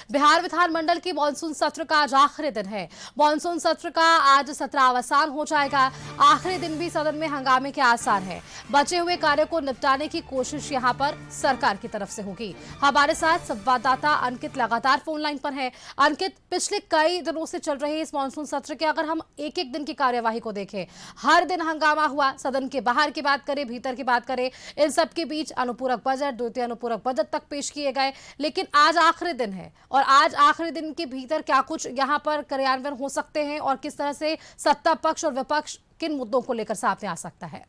बिहार विधानमंडल की मानसून सत्र का आज आखिरी दिन है। मानसून सत्र का आज सत्रावसान हो जाएगा। आखिरी दिन भी सदन में हंगामे के आसार हैं। बचे हुए कार्यों को निपटाने की कोशिश यहां पर सरकार की तरफ से होगी। हमारे साथ संवाददाता अंकित लगातार फोन लाइन पर है। अंकित, पिछले कई दिनों से चल रहे इस मानसून सत्र के अगर हम एक एक दिन की कार्यवाही को देखें, हर दिन हंगामा हुआ। सदन के बाहर की बात करें, भीतर की बात करें, इन सब के बीच अनुपूरक बजट, द्वितीय अनुपूरक बजट तक पेश किए गए। लेकिन आज आखिरी दिन है और आज आखिरी दिन के भीतर क्या कुछ यहां पर कार्यान्वयन हो सकते हैं और किस तरह से सत्ता पक्ष और विपक्ष किन मुद्दों को लेकर सामने आ सकता है?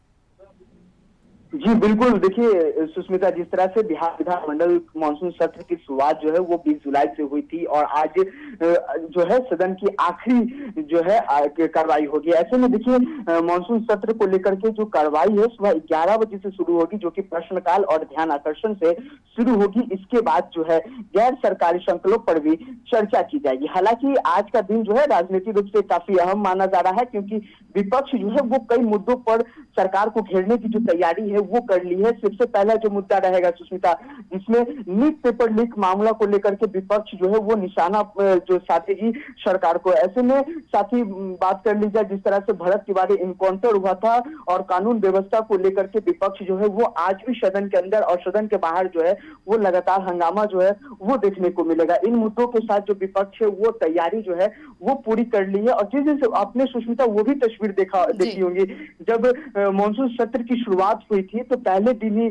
जी बिल्कुल, देखिए सुष्मिता, जिस तरह से बिहार विधानमंडल मानसून सत्र की शुरुआत जो है वो 20 जुलाई से हुई थी और आज जो है सदन की आखिरी जो है कार्रवाई होगी। ऐसे में देखिए मानसून सत्र को लेकर के जो कार्रवाई है सुबह 11 बजे से शुरू होगी, जो कि प्रश्नकाल और ध्यान आकर्षण से शुरू होगी। इसके बाद जो है गैर सरकारी संकलों पर भी चर्चा की जाएगी। हालांकि आज का दिन जो है राजनीतिक रूप से काफी अहम माना जा रहा है, क्योंकि विपक्ष जो है वो कई मुद्दों पर सरकार को घेरने की जो तैयारी है वो कर ली है। सबसे पहला जो मुद्दा रहेगा सुष्मिता, जिसमें नीट पेपर लीक मामला को लेकर के विपक्ष जो है वो निशाना जो साधेगी सरकार को। ऐसे में साथ ही बात कर ली जाए जिस तरह से भरत तिवारी इनकाउंटर हुआ था और कानून व्यवस्था को लेकर के विपक्ष जो है वो आज भी सदन के अंदर और सदन के बाहर जो है वो लगातार हंगामा जो है वो देखने को मिलेगा। इन मुद्दों के साथ जो विपक्ष है वो तैयारी जो है वो पूरी कर ली है। और जिस दिन से आपने सुष्मिता वो भी तस्वीर देखी होंगी, जब मानसून सत्र की शुरुआत हुई थी तो पहले दिन ही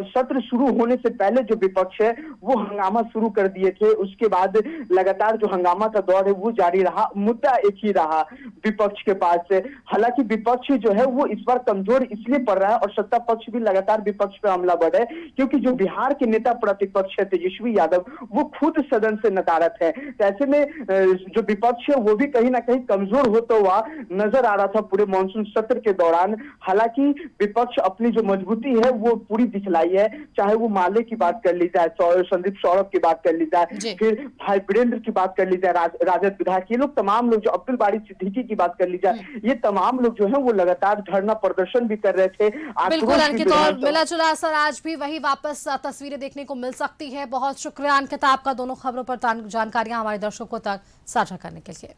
सत्र शुरू होने से पहले जो विपक्ष है वो हंगामा शुरू कर दिए थे। उसके बाद लगातार जो हंगामा का दौर है वो जारी रहा। मुद्दा एक ही रहा विपक्ष के पास से। हालांकि विपक्ष जो है वो इस बार कमजोर इसलिए पड़ रहा है और सत्ता पक्ष भी लगातार विपक्ष पे हमला बढ़ है, क्योंकि जो बिहार के नेता प्रतिपक्ष है तेजस्वी यादव वो खुद सदन से नदारद है। तो ऐसे में जो विपक्ष है वो भी कहीं ना कहीं कमजोर होता हुआ नजर आ रहा था पूरे मानसून सत्र के दौरान। हालांकि विपक्ष अपनी जो मजबूती है वो पूरी दिखलाई है, चाहे वो माले की बात कर ली जाए, संदीप सौरभ की बात कर ली जाए, फिर भाई वीरेंद्र की बात कर ली जाए, राजद विधायक, ये लोग तमाम लोग, जो अब्दुल बारी सिद्दीकी की बात कर ली जाए, ये तमाम लोग जो है वो लगातार धरना प्रदर्शन भी कर रहे थे। बिल्कुल अंकित, और मिला जुला असर आज भी वही वापस तस्वीरें देखने को मिल सकती है। बहुत शुक्रिया अंकित आपका दोनों खबरों पर जानकारियां हमारे दर्शकों तक साझा करने के लिए।